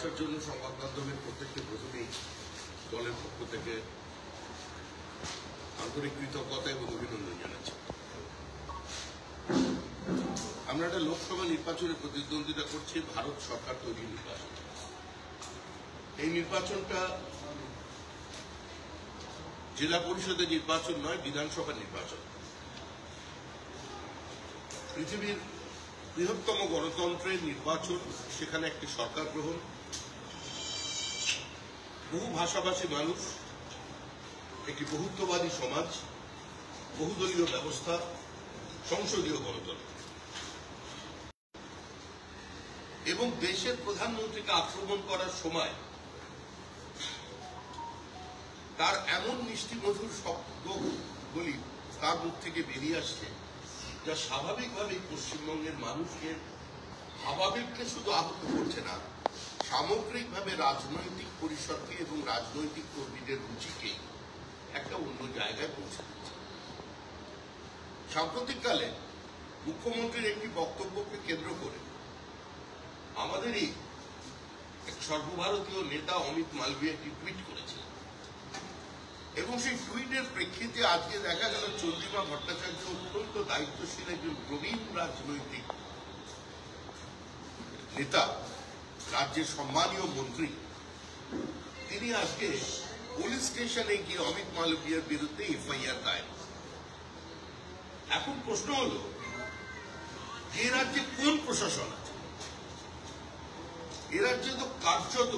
আসার জন্য সংবাদ মাধ্যমের প্রত্যেকটি প্রথমেই দলের পক্ষ থেকে আন্তরিক কৃতজ্ঞতা এবং অভিনন্দন জানাচ্ছি। আমরা একটা লোকসভা নির্বাচনে প্রতিদ্বন্দ্বিতা করছি, ভারত সরকার তৈরি নির্বাচন। এই নির্বাচনটা জেলা পরিষদের নির্বাচন নয়, বিধানসভা নির্বাচন। পৃথিবীর বৃহত্তম গণতন্ত্রের নির্বাচন, সেখানে একটি সরকার গ্রহণ, বহু ভাষাভাষী মানুষ, একটি বহুত্ববাদী সমাজ, বহুদলীয় ব্যবস্থা, সংসদীয় গণতন্ত্র এবং দেশের প্রধানমন্ত্রীকে আক্রমণ করার সময় তার এমন মিষ্টিমধুর শব্দগুলি তার মুখ থেকে বেরিয়ে আসছে, যা স্বাভাবিকভাবেই পশ্চিমবঙ্গের মানুষকে স্বাভাবিককে শুধু আহত করছে না, সামগ্রিকভাবে রাজনৈতিক পরিষদকে এবং রাজনৈতিক কর্মীদের রুচিকে একটা অন্য জায়গায় পৌঁছে দিচ্ছে। সাম্প্রতিককালে মুখ্যমন্ত্রীর একটি বক্তব্যকে কেন্দ্র করে আমাদেরই এক সর্বভারতীয় নেতা অমিত মালভিয়া একটি টুইট করেছিলেন এবং সেই টুইটের প্রেক্ষিতে আজকে দেখা গেল চন্দ্রিমা ভট্টাচার্য, অত্যন্ত দায়িত্বশীল একজন প্রবীণ রাজনৈতিক নেতা, রাজ্যের সম্মানীয় মন্ত্রী, তিনি আজকে পুলিশ স্টেশনে গিয়ে অমিত মালভিয়ার বিরুদ্ধে এফআইআর দায়ের। এখন প্রশ্ন হল, যে রাজ্যে কোন প্রশাসন আছে? এ রাজ্যে তো কার্যত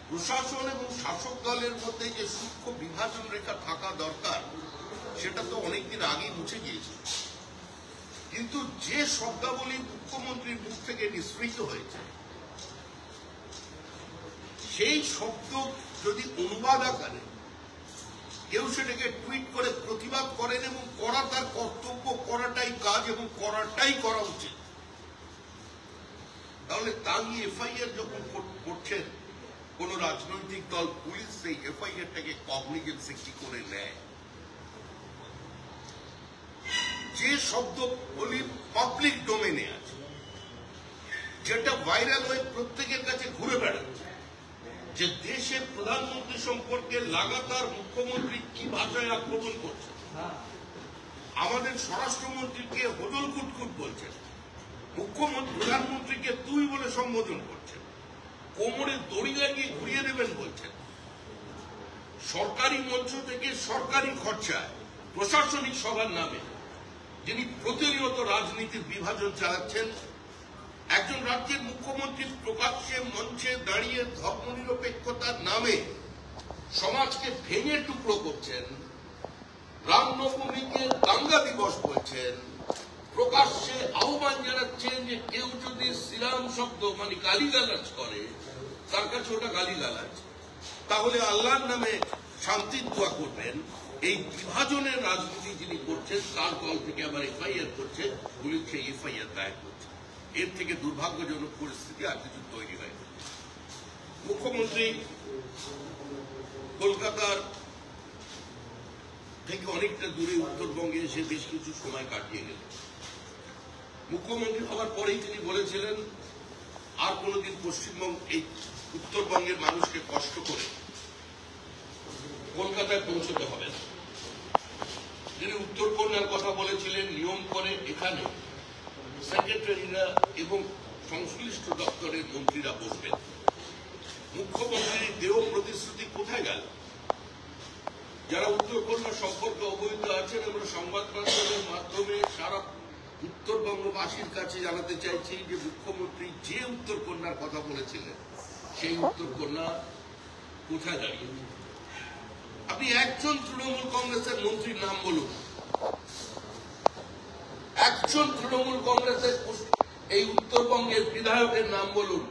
প্রশাসন এবং শাসক দলের মধ্যে যে সূক্ষ্ম বিভাজন রেখা থাকা দরকার, সেটা তো অনেকদিন আগেই মুছে গিয়েছে। কিন্তু যে শব্দাবলী মুখ্যমন্ত্রীর মুখ থেকে নিঃসৃত হয়েছে, সেই শব্দ যদি অনুবাদ আকারে কেউ সেটাকে টুইট করে প্রতিবাদ করেন এবং করা তার কর্তব্য, করাটাই কাজ এবং করাটাই করা উচিত, তাহলে তা নিয়ে এফআইআর যখন করছেন কোন রাজনৈতিক দল, পুলিশ সেই এফআইআরটাকে কগনিজেন্সে কি করে নেয়? যে শব্দ বলি পাবলিক ডোমেনে আছে, যেটা ভাইরাল হয়ে প্রত্যেকের কাছে ঘুরে বেড়াচ্ছে, যে দেশের প্রধানমন্ত্রী সম্পর্কে লাগাতার মুখ্যমন্ত্রী কি ভাষায় আক্রমণ করছে, আমাদের স্বরাষ্ট্রমন্ত্রীকে হদল কুটকুট বলছেন, মুখ্যমন্ত্রী প্রধানমন্ত্রীকে তুই বলে সম্বোধন করছেন, কোমরে দড়ি লাগিয়ে ঘুরিয়ে দেবেন বলছেন, সরকারি মঞ্চ থেকে সরকারি খরচায় প্রশাসনিক সভার নামে যিনি প্রতিনিয়ত রাজনীতির বিভাজন চালাচ্ছেন, একজন রাজ্যের মুখ্যমন্ত্রী প্রকাশ্যে মঞ্চে দাঁড়িয়ে ধর্মনিরপেক্ষতার নামে সমাজকে ভেঙে টুকরো করছেন, রামনবমীকে দাঙ্গা দিবস বলছেন, প্রকাশ্যে আহ্বান জানাচ্ছেন যে কেউ যদি শ্রীরাম শব্দ মানে গালিগালাজ করে, তার কাছে ওটা গালিগালাজ, তাহলে আল্লাহর নামে শান্তির দোয়া করবেন। এই বিভাজনের রাজনীতি যিনি করছেন, তার দল থেকে আবার এফআইআর করছে, পুলিশ সেই এফআইআর দায়ের করছে। এর থেকে দুর্ভাগ্যজনক পরিস্থিতি আর কিছু তৈরি হয়। মুখ্যমন্ত্রী কলকাতার থেকে অনেকটা দূরে উত্তরবঙ্গে এসে বেশ কিছু সময় কাটিয়ে গেলেন। মুখ্যমন্ত্রী হওয়ার পরেই তিনি বলেছিলেন, আর কোনদিন পশ্চিমবঙ্গ এই উত্তরবঙ্গের মানুষকে কষ্ট করে কলকাতায় পৌঁছতে হবে না। তিনি উত্তরকন্যার কথা বলেছিলেন, নিয়ম করে এখানে সেক্রেটারিরা এবং সংশ্লিষ্ট দপ্তরের মন্ত্রীরা বসবেন। মুখ্যমন্ত্রীর দেহ প্রতিশ্রুতি কোথায় গেল? যারা উত্তরকন্যা সম্পর্কে অবহিত আছেন, আমরা সংবাদ মাধ্যমের মাধ্যমে সারা উত্তরবঙ্গবাসীর কাছে জানাতে চাইছি যে মুখ্যমন্ত্রী যে উত্তরকন্যার কথা বলেছিলেন, সেই উত্তরকন্যা কোথায় দাঁড়িয়ে? আপনি একজন তৃণমূল কংগ্রেসের মন্ত্রীর নাম বলুন, একজন তৃণমূল কংগ্রেসের এই উত্তরবঙ্গের বিধায়কের নাম বলুন,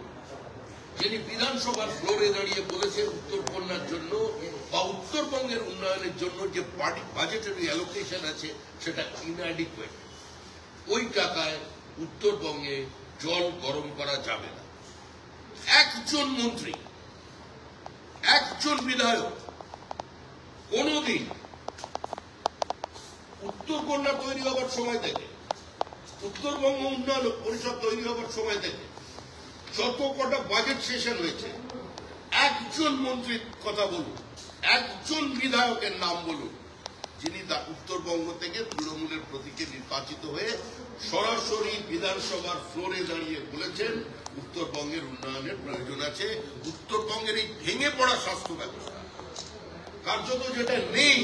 যিনি বিধানসভার ফ্লোরে দাঁড়িয়ে বলেছেন উত্তরকন্যার জন্য বা উত্তরবঙ্গের উন্নয়নের জন্য যে বাজেটারি অ্যালোকেশন আছে সেটা ইনঅ্যাডিকুয়েট, ওই টাকায় উত্তরবঙ্গে জল গরম করা যাবে না। একজন মন্ত্রী, একজন বিধায়ক কোনদিন উত্তরকন্যা তৈরি হবার সময় থেকে, উত্তরবঙ্গ উন্নয়ন পরিষদ তৈরি হবার সময় থেকে যত কটা বাজেট সেশন হয়েছে একজন মন্ত্রীর কথা বলুন, একজন বিধায়কের নাম বলুন যিনি উত্তরবঙ্গ থেকে তৃণমূলের প্রতীকে নির্বাচিত হয়ে সরাসরি বিধানসভার ফ্লোরে দাঁড়িয়ে বলেছেন উত্তরবঙ্গের উন্নয়নের প্রয়োজন আছে। উত্তরবঙ্গের এই ভেঙে পড়া স্বাস্থ্য ব্যবস্থা কার্যত যেটা নেই,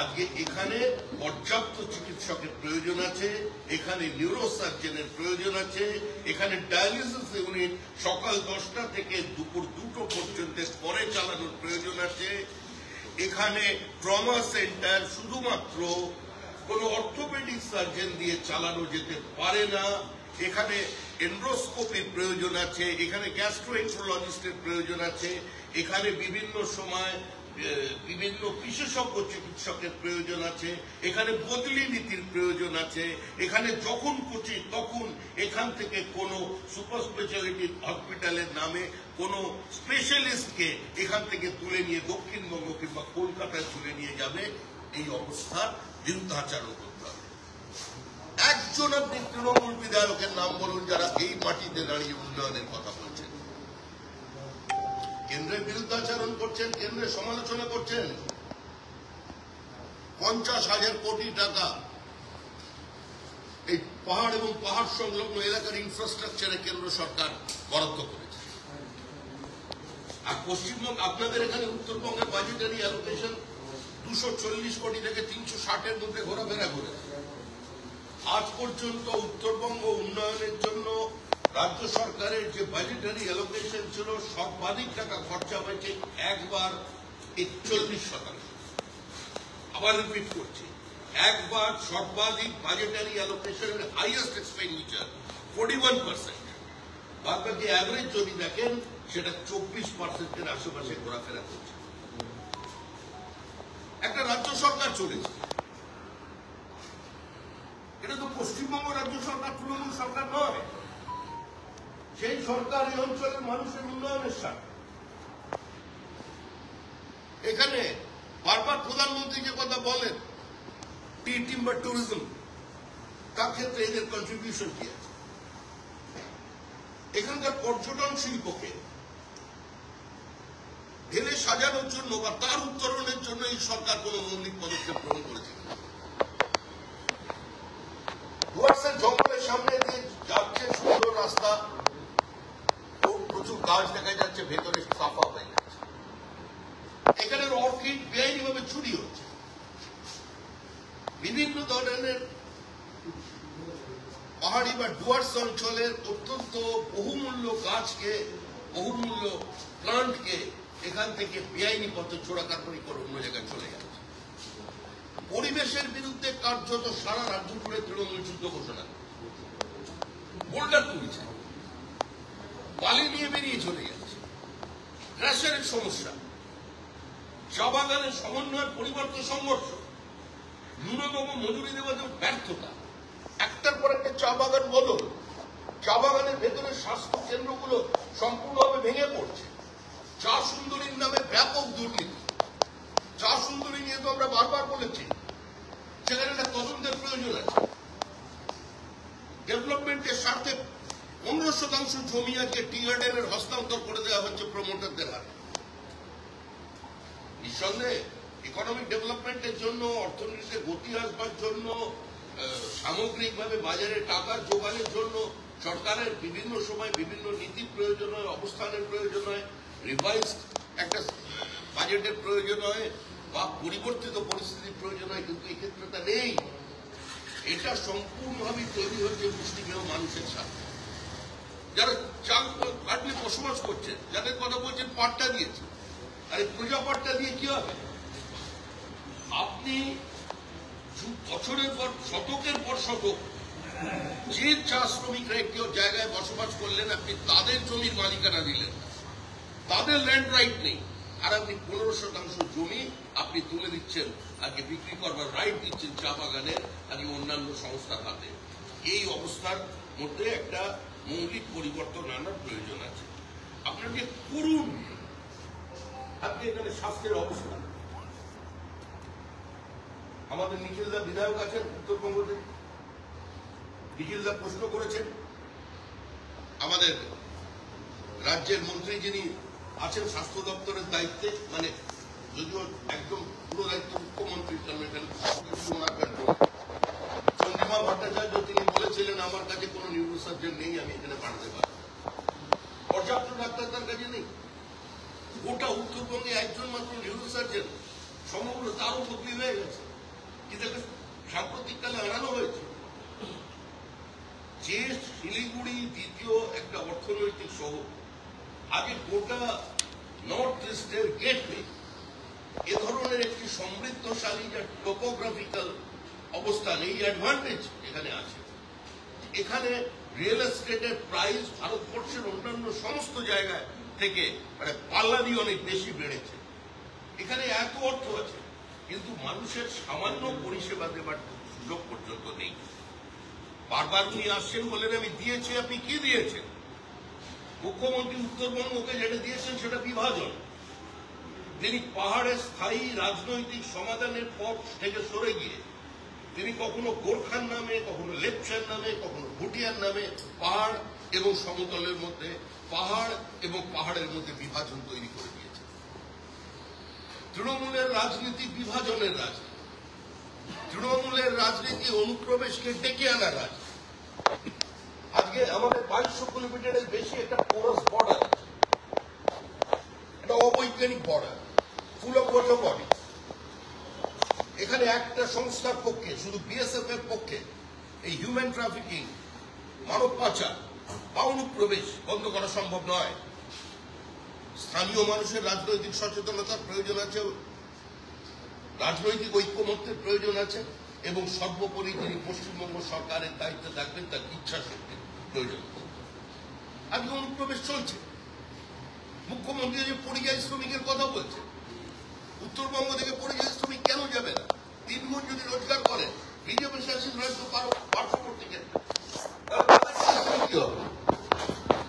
আজকে এখানে পর্যাপ্ত চিকিৎসকের প্রয়োজন আছে, এখানে নিউরোসার্জনের প্রয়োজন আছে, এখানে ডায়ালিসিস ইউনিট সকাল 10টা থেকে দুপুর 2টো পর্যন্ত পরে চালানোর প্রয়োজন আছে, এখানে ট্রমা সেন্টার শুধুমাত্র কোনো অর্থোপেডিক সার্জন দিয়ে চালানো যেতে পারে না, এখানে এন্ড্রোস্কোপির প্রয়োজন আছে, এখানে গ্যাস্ট্রোএন্টারোলজিস্টের প্রয়োজন আছে, এখানে বিভিন্ন সময় বিভিন্ন বিশেষজ্ঞ চিকিৎসকের প্রয়োজন আছে, এখানে বদলি নীতির প্রয়োজন আছে, এখানে যখন খুশি তখন এখান থেকে কোনো সুপার স্পেশালিটি হসপিটালের নামে কোনো স্পেশালিস্টকে এখান থেকে তুলে নিয়ে দক্ষিণবঙ্গ কিংবা কলকাতায় তুলে নিয়ে যাবে, এই অবস্থার বিরুদ্ধাচরণ করতে হবে। একজন আপনি তৃণমূল বিধায়কের নাম বলুন যারা এই মাটিতে দাঁড়িয়ে উন্নয়নের কথা বলছেন। কেন্দ্রের বিরুদ্ধাচরণ করছেন, কেন্দ্রের সমালোচনা করছেন। 50,000 কোটি টাকা এই পাহাড় এবং পাহাড় সংলগ্ন এলাকার ইনফ্রাস্ট্রাকচারে কেন্দ্র সরকার বরাদ্দ করেছে। আর পশ্চিমবঙ্গ আপনাদের এখানে উত্তরবঙ্গের বাজেটারি অ্যালোকেশন 240 কোটি থেকে 360-এর মধ্যে ঘোরাফেরা করেছে। আজ পর্যন্ত উত্তরবঙ্গ উন্নয়নের জন্য রাজ্য সরকারের যে বাজেটারি অ্যালোকেশন ছিল সর্বাধিক টাকা খরচা হয়েছে একবার 41%। আবার রিপিট করছি, একবার সর্বাধিক বাজেটারি অ্যালোকেশনের হাইয়েস্ট এক্সপেন্ডিচার 41%। বাদ বাকি অ্যাভারেজ যদি দেখেন সেটা 24%-এর আশেপাশে ঘোরাফেরা করছে। একটা রাজ্য সরকার চলেছে, এটা তো পশ্চিমবঙ্গ রাজ্য সরকার, তৃণমূল সরকার নয়। সেই সরকার এই অঞ্চলের মানুষের উন্নয়নের স্বার্থে। এখানে বারবার প্রধানমন্ত্রী যে কথা বলেন টি টিম্বার ট্যুরিজম, তার ক্ষেত্রে এদের কন্ট্রিবিউশন কি আছে? এখানকার পর্যটন শিল্পকে ঢেলে সাজানোর জন্য বা তার উত্তরণের জন্য এই সরকার কোন মৌলিক পদক্ষেপ গ্রহণ করেছে? ডুয়ার্সের জঙ্গলের সামনে দিয়ে যাচ্ছে সুন্দর রাস্তা, প্রচুর গাছ দেখা যাচ্ছে, ভেতরে সাফা হয়ে যাচ্ছে। এখানের অর্কিড বেআইনিভাবে চুরি হচ্ছে। বিভিন্ন ধরনের পাহাড়ি বা ডুয়ার্স অঞ্চলের অত্যন্ত বহুমূল্য গাছকে, বহুমূল্য প্লান্টকে এখান থেকে বেআইনি পথে চোরাকারবারি করে অন্য জায়গায় চলে যাচ্ছে। পরিবেশের বিরুদ্ধে কার্যত সারা রাজ্য জুড়ে তৃণমূল যুদ্ধ ঘোষণা বোল্ডার তুলছে, বালি নিয়ে বেরিয়ে চলে যাচ্ছে। ক্র্যাশারের সমস্যা, চা বাগানের সমন্বয়ের পরিবর্তন সংঘর্ষ, ন্যূনতম মজুরি দেওয়াতে ব্যর্থতা, একটার পর একটা চা বাগান বদল, চা বাগানের ভেতরে স্বাস্থ্য কেন্দ্রগুলো সম্পূর্ণভাবে ভেঙে পড়ছে। চা সুন্দরীর নামে ব্যাপক দুর্নীতি। চা সুন্দরী নিয়ে তো আমরা বারবার বলেছি, সেখানে একটা তদন্তের প্রয়োজন আছে। ডেভেলপমেন্টের স্বার্থে 15% জমি আজকে টি গার্ডেনের হস্তান্তর করে দেওয়া হচ্ছে প্রমোটারদের হাতে। নিঃসন্দেহে ইকোনমিক ডেভেলপমেন্টের জন্য, অর্থনীতিতে গতি আসবার জন্য, সামগ্রিকভাবে বাজারে টাকার যোগানের জন্য সরকারের বিভিন্ন সময় বিভিন্ন নীতির প্রয়োজন হয়, অবস্থানের প্রয়োজন হয়, রিভাইজড একটা বাজেটের প্রয়োজন হয় বা পরিবর্তিত পরিস্থিতির প্রয়োজন হয়, কিন্তু এই ক্ষেত্রে তা নেই। এটা সম্পূর্ণভাবে তৈরি হচ্ছে মুষ্টিমেয় মানুষের সাথে, যারা চাল কাটলে বসবাস করছে, যাদের কথা বলছেন পাট্টা দিয়েছে। আর এই প্রজা পাট্টা দিয়ে কি হবে? আপনি বছরের পর শতকের পর শতক যে চা শ্রমিকরা একটি জায়গায় বসবাস করলেন, আপনি তাদের জমির মালিকানা দিলেন, তাদের ল্যান্ড রাইট নেই, আর আপনি 15% জমি আপনি তুলে দিচ্ছেন, আগে বিক্রি করবার রাইট দিচ্ছেন চা বাগানের আগে অন্যান্য সংস্থার হাতে। এই অবস্থার মধ্যে একটা মৌলিক পরিবর্তন আনার প্রয়োজন আছে। আপনাকে করুন, আপনি এখানে স্বাস্থ্যের অবস্থা, আমাদের নিখিলদা বিধায়ক আছেন উত্তরবঙ্গ থেকে, নিখিলদা প্রশ্ন করেছেন আমাদের রাজ্যের মন্ত্রী যিনি আছেন স্বাস্থ্য দপ্তরের দায়িত্বে, মানে যদিও একদম পুরো দায়িত্ব মুখ্যমন্ত্রীর, কারণ এখানে চন্দ্রিমা ভট্টাচার্য তিনি বলেছিলেন আমার কাছে কোনো নিউরোসার্জন নেই, আমি এখানে পাঠাতে পারি। পর্যাপ্ত ডাক্তার তার কাছে নেই। গোটা উত্তরবঙ্গে একজন মাত্র নিউরোসার্জন, সমগ্র তারও বদলি হয়ে গেছে, কিন্তু সাম্প্রতিককালে আনানো হয়েছে। যে শিলিগুড়ি দ্বিতীয় একটা অর্থনৈতিক শহর, আগে গোটা নর্থ ইস্টের গেটওয়ে, এ ধরনের একটি সমৃদ্ধশালী যা টোপোগ্রাফিক্যাল অবস্থান, এই অ্যাডভান্টেজ এখানে আছে। এখানে রিয়েল এস্টেটের প্রাইস ভারতবর্ষের অন্যান্য সমস্ত জায়গায় থেকে মানে পাল্লা দিয়ে অনেক বেশি বেড়েছে। এখানে এত অর্থ আছে, কিন্তু মানুষের সামান্য পরিষেবা দেবার সুযোগ পর্যন্ত নেই। বারবার উনি আসছেন বলেন আমি দিয়েছি, আপনি কি দিয়েছেন? মুখ্যমন্ত্রী উত্তরবঙ্গকে যেটা দিয়েছেন সেটা বিভাজন। তিনি পাহাড়ের স্থায়ী রাজনৈতিক সমাধানের পথ থেকে সরে গিয়ে তিনি কখনো গোর্খার নামে, কখনো লেপচার নামে, কখনো ভুটিয়ার নামে পাহাড় এবং সমতলের মধ্যে, পাহাড় এবং পাহাড়ের মধ্যে বিভাজন তৈরি করে দিয়েছে। তৃণমূলের রাজনীতি বিভাজনের রাজনীতি, তৃণমূলের রাজনীতি অনুপ্রবেশকে ডেকে আনার রাজনীতি। আজকে আমাদের 2200 কিলোমিটারের বেশি একটা পোরাস বর্ডার, একটা অবৈজ্ঞানিক border, full of water body. এখানে একটা সংস্থার পক্ষে, শুধু বিএসএফ এর পক্ষে এই হিউম্যান ট্রাফিকিং, মানব পাচার বা অনুপ্রবেশ বন্ধ করা সম্ভব নয়। স্থানীয় মানুষের রাজনৈতিক সচেতনতার প্রয়োজন আছে, রাজনৈতিক ঐক্যমত্যের প্রয়োজন আছে, এবং সর্বোপরি যিনি পশ্চিমবঙ্গ সরকারের দায়িত্বে থাকবেন তার ইচ্ছা শক্তির প্রয়োজন আছে। আজকে অনুপ্রবেশ চলছে। মুখ্যমন্ত্রী যে পরিযায়ী শ্রমিকের কথা বলছে, উত্তরবঙ্গ থেকে পরিযায়ী শ্রমিক কেন যাবে না? 3 গুণ যদি রোজগার করেন, বিজেপি শাসিত রাজ্য পার্শ্ববর্তী ক্ষেত্রে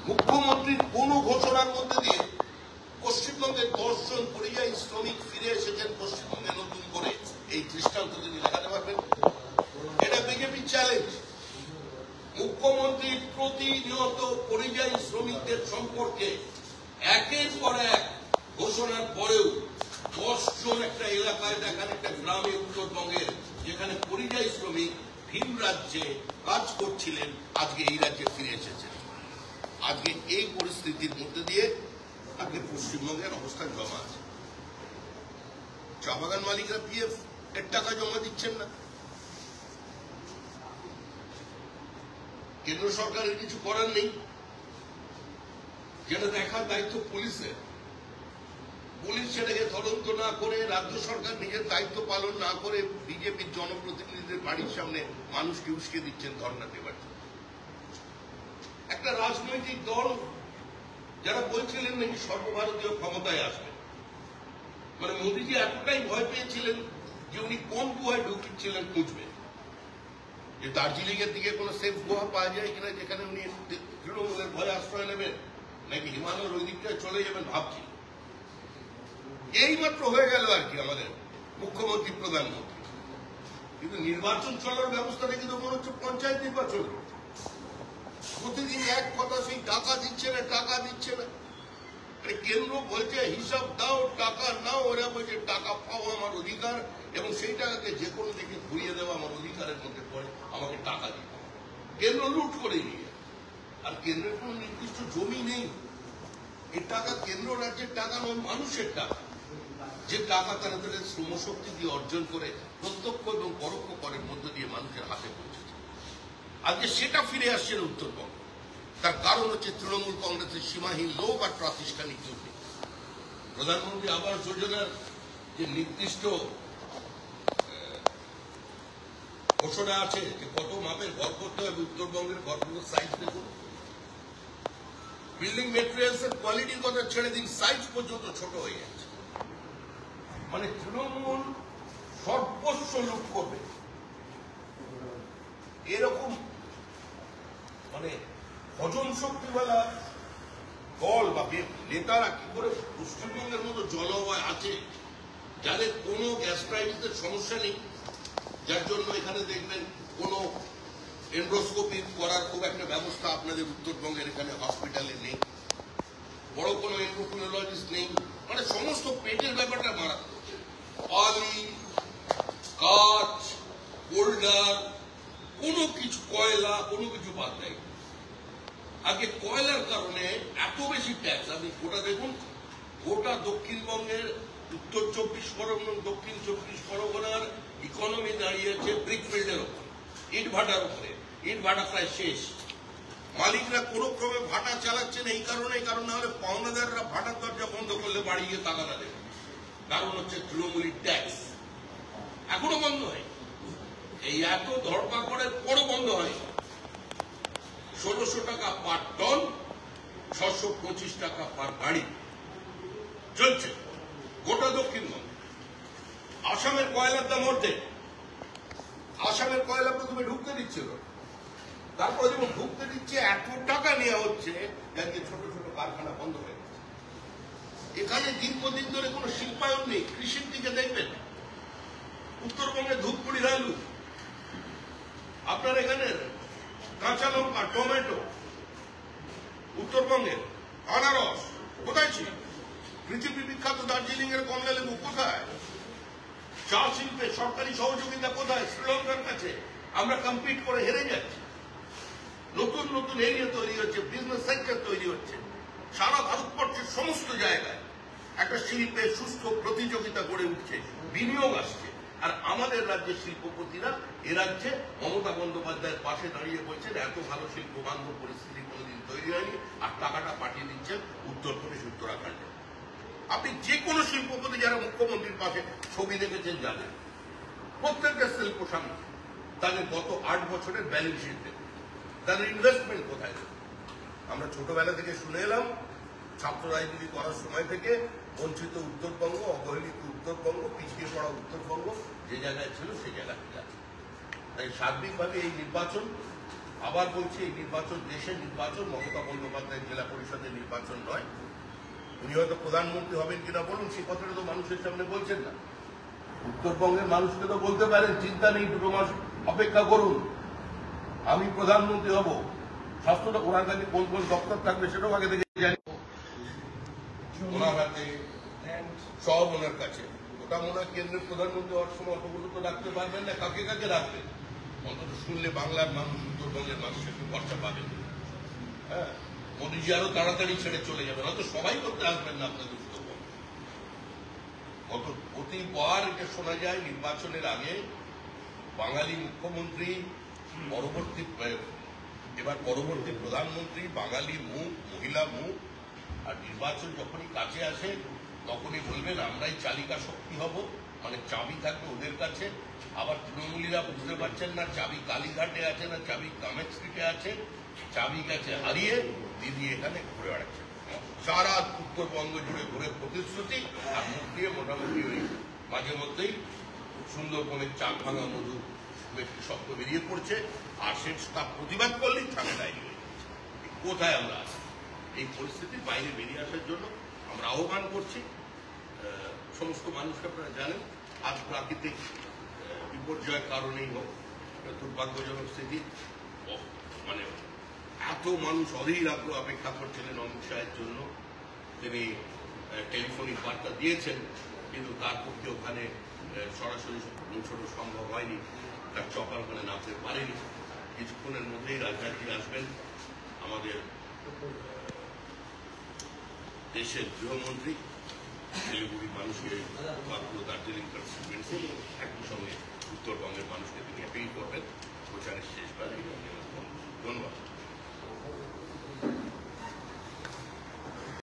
মুখ্যমন্ত্রীর কোন ঘোষণার মধ্যে দিয়ে পশ্চিমবঙ্গের 10 জন পরিযায়ী শ্রমিক ফিরে এসেছেন পশ্চিমবঙ্গে নতুন করে, এই দৃষ্টান্ত তিনি দেখাতে পারবেন? এটা বিজেপির চ্যালেঞ্জ। মুখ্যমন্ত্রী প্রতিনিয়ত পরিযায়ী শ্রমিকদের সম্পর্কে একের পর এক ঘোষণার পরেও 10 জন একটা এলাকায় দেখান, একটা গ্রামে উত্তরবঙ্গের, যেখানে পরিযায়ী শ্রমিক ভিন রাজ্যে কাজ করছিলেন, আজকে এই রাজ্যে ফিরে এসেছেন। আজকে এই পরিস্থিতির মধ্যে দিয়ে আজকে পশ্চিমবঙ্গের অবস্থান জমা আছে। চা বাগান মালিকরা পিএফ এর টাকা জমা দিচ্ছেন না। কেন্দ্র সরকারের কিছু করার নেই, যেটা দেখার দায়িত্ব পুলিশের। পুলিশ সেটাকে তদন্ত না করে, রাজ্য সরকার নিজের দায়িত্ব পালন না করে বিজেপির জনপ্রতিনিধিদের বাড়ির সামনে মানুষকে উস্কে দিচ্ছেন ধর্ণা দেবার জন্য। একটা রাজনৈতিক দল যারা বলছিলেন নাকি সর্বভারতীয় ক্ষমতায় আসবে, মানে মোদীজি এতটাই ভয় পেয়েছিলেন যে উনি কোন গুহায় ঢুকছিলেন খুঁজবে, যে দার্জিলিং এর দিকে কোন সেফ গুহা পাওয়া যায় কিনা যেখানে উনি তৃণমূলের ভয়ে আশ্রয় নেবেন, নাকি হিমালয়ের ওই দিকটায় চলে যাবেন ভাবছি। এই মাত্র হয়ে গেল আর কি আমাদের মুখ্যমন্ত্রী প্রধানমন্ত্রী, কিন্তু নির্বাচন চলার ব্যবস্থা দেখে তো মনে হচ্ছে পঞ্চায়েত নির্বাচন। প্রতিদিন এক কথা, সেই টাকা দিচ্ছে না, টাকা দিচ্ছে না। কেন্দ্র বলছে হিসাব দাও, টাকা নাও, ওরা বলছে টাকা পাও আমার অধিকার, এবং সেই টাকাকে যে কোনো দিকে ঘুরিয়ে দেওয়া আমার অধিকারের মধ্যে পড়ে, আমাকে টাকা দিতে। কেন্দ্র লুট করে নিয়ে, আর কেন্দ্রের কোন নির্দিষ্ট জমি নেই। এই টাকা কেন্দ্র রাজ্যের টাকা নয়, মানুষের টাকা, যে টাকা তারা তাদের শ্রমশক্তি দিয়ে অর্জন করে প্রত্যক্ষ এবং পরোক্ষ করের মধ্য দিয়ে মানুষের হাতে পৌঁছেছে। আজকে সেটা ফিরে আসছে উত্তরবঙ্গ। তার কারণ হচ্ছে তৃণমূল কংগ্রেসের সীমাহীন লোভ আর প্রাতিষ্ঠানিক দুর্নীতি। প্রধানমন্ত্রী আবাস যোজনার যে নির্দিষ্ট ঘোষণা আছে যে কত মাপের ঘর করতে হবে, উত্তরবঙ্গের ঘরগুলোর সাইজ দেখুন। বিল্ডিং মেটেরিয়ালস এর কোয়ালিটির কথা ছেড়ে দিন, সাইজ পর্যন্ত ছোট হয়ে যাচ্ছে। মানে তৃণমূল সর্বস্ব লুট করবে, এরকম মানে হজম শক্তিওয়ালা দল বা নেতারা কি করে পশ্চিমবঙ্গের মতো জলবায়ু আছে, যাদের কোনো গ্যাস্ট্রাইটিসের সমস্যা নেই, যার জন্য এখানে দেখবেন কোনো এন্ডোস্কোপি করার খুব একটা ব্যবস্থা আপনাদের উত্তরবঙ্গের এখানে হসপিটালে নেই, বড় কোনো এন্ডোক্রিনোলজিস্ট নেই, মানে সমস্ত পেটের ব্যাপারটা মারাত্মক। বালি, কাঁচ, বোল্ডার, কোনো কিছু, কয়লা, কোনো কিছু বাদ নেই। আগে কয়লার কারণে এত বেশি ট্যাক্স, আপনি গোটা দেখুন, গোটা দক্ষিণবঙ্গের উত্তর 24 পরগনা, দক্ষিণ 24 পরগনার ইকোনমি দাঁড়িয়েছে ব্রিকফিল্ডের ওপর, ইট ভাটার উপরে। ইট ভাটা প্রায় শেষ, মালিকরা কোনো ক্রমে ভাটা চালাচ্ছেন এই কারণে, কারণ না হলে পাওনাদাররা ভাটার দরজা বন্ধ করলে বাড়ি গিয়ে তাগাদা দেবে, কারণ হচ্ছে তৃণমূলী ট্যাক্স। এখনো বন্ধ হয়, এই এত ধরপাক করার পরও বন্ধ হয়। 1600 টাকা পার টন, 625 টাকা পার গাড়ি চলছে গোটা দক্ষিণবঙ্গ। আসামের কয়লার দাম অর্ধেক, আসামের কয়লা প্রথমে ঢুকতে দিচ্ছিল, তারপরে যখন ঢুকতে দিচ্ছে এত টাকা নেওয়া হচ্ছে, যাকে ছোট ছোট কারখানা বন্ধ হয়ে গেছে। এখানে দীর্ঘদিন ধরে কোনো শিল্পায়ন নেই। কৃষির দিকে দেখবেন, উত্তরবঙ্গে ধূপগুড়ির আলু, আপনার এখানে কাঁচা লঙ্কা, টমেটো, উত্তরবঙ্গের আনারস কোথায় ছিল? পৃথিবী বিখ্যাত দার্জিলিং এর কমলা লেবু কোথায়? চা শিল্পে সরকারি সহযোগিতা কোথায়? শ্রীলঙ্কার কাছে। আমরা কম্পিট করে হেরে যাচ্ছি। নতুন নতুন এরিয়া তৈরি হচ্ছে, বিজনেস সেক্টর তৈরি হচ্ছে সারা ভারতবর্ষের সমস্ত জায়গায়। একটা শিল্পের সুস্থ প্রতিযোগিতা গড়ে উঠছে, বিনিয়োগ আসছে। আর আমাদের রাজ্যের শিল্পপতিরা এ রাজ্যে মমতা বন্দ্যোপাধ্যায়ের পাশে দাঁড়িয়ে বলছেন এত ভালো শিল্প বান্ধব পরিস্থিতি কোনোদিন তৈরি হয়নি, আর টাকাটা পাঠিয়ে দিচ্ছেন উত্তরপ্রদেশ, উত্তরাখণ্ডে। আপনি যে কোনো শিল্পপতি যারা মুখ্যমন্ত্রীর পাশে ছবি দেখেছেন জানেন, প্রত্যেকটা শিল্প সামনে তাদের গত 8 বছরের ব্যালেন্স শিট দেখুন, তাদের ইনভেস্টমেন্ট কোথায়। আমরা ছোটবেলা থেকে শুনে এলাম, ছাত্র রাজনীতি করার সময় থেকে, বঞ্চিত উত্তরবঙ্গ, অবহেলিত উত্তরবঙ্গ, পিছিয়ে পড়া উত্তরবঙ্গ যে জায়গায় ছিল সেই জায়গায় আছে। তাই সার্বিকভাবে এই নির্বাচন, আবার বলছি, এই নির্বাচন দেশের নির্বাচন, মমতা বন্দ্যোপাধ্যায় জেলা পরিষদের নির্বাচন নয়। উনি হয়তো প্রধানমন্ত্রী হবেন কিনা বলুন, সে কথাটা তো মানুষের সামনে বলছেন না। উত্তরবঙ্গের মানুষকে তো বলতে পারেন চিন্তা নেই, 2 মাস অপেক্ষা করুন, আমি প্রধানমন্ত্রী হব। স্বাস্থ্যটা ওনার কাছে কোন কোন দপ্তর থাকবে সেটাও আগে থেকে জানি, ওনার হাতে সব ওনার কাছে। ওটা মনে হয় কেন্দ্রের প্রধানমন্ত্রী হওয়ার সময় অতগুলো তো রাখতে পারবেন না, কাকে কাকে রাখবেন? অন্তত শুনলে বাংলার মানুষ, উত্তরবঙ্গের মানুষ একটু ভরসা পাবেন। হ্যাঁ, মোদীজি আরো তাড়াতাড়ি ছেড়ে চলে যাবেন, হয়তো সবাই করতে আসবেন না আপনাদের উত্তরবঙ্গে। প্রতিবার এটা শোনা যায় নির্বাচনের আগে বাঙালি মুখ্যমন্ত্রী, এবার পরবর্তী প্রধানমন্ত্রী বাঙালি মুখ, মহিলা মুখ, আর নির্বাচন যখনই কাছে আসে তখনই বলবেন আমরাই চালিকা শক্তি হব, মানে চাবি থাকবে ওদের কাছে। আবার তৃণমূলীরা বুঝতে পারছেন না চাবি কালীঘাটে আছে না চাবি কামেক স্ট্রিটে আছে, চাবি গেছে হারিয়ে, দিদি এখানে ঘুরে বেড়াচ্ছে সারা উত্তরবঙ্গ জুড়ে ঘুরে প্রতিশ্রুতি, আর মুখ দিয়ে মোটামুটি ওই মাঝে মধ্যেই সুন্দরবনের চাক ভাঙা মধু একটি শব্দ বেরিয়ে পড়ছে, আর সেটা প্রতিবাদ করলেই থানা ডায়েরি হয়ে যাচ্ছে। কোথায় আমরা আছি? এই পরিস্থিতির বাইরে বেরিয়ে আসার জন্য আমরা আহ্বান করছি সমস্ত মানুষকে। আপনারা জানেন আজ প্রাকৃতিক বিপর্যয়ের কারণেই হোক, দুর্ভাগ্যজনক স্থিতি, মানে এত মানুষ অধীর আগ্রহ অপেক্ষা করছিলেন অমিত শাহের জন্য। তিনি টেলিফোনিক বার্তা দিয়েছেন, কিন্তু তার পক্ষে ওখানে সরাসরি পৌঁছানো সম্ভব হয়নি, তার চপার ওখানে নামতে পারেনি। কিছুক্ষণের মধ্যেই রাজনীতি আসবেন আমাদের দেশের গৃহমন্ত্রী, শিলিগুড়ির মানুষকে দার্জিলিং কনস্টিটুয়েন্সি একই সঙ্গে উত্তরবঙ্গের মানুষকে তিনি অ্যাপিল করবেন।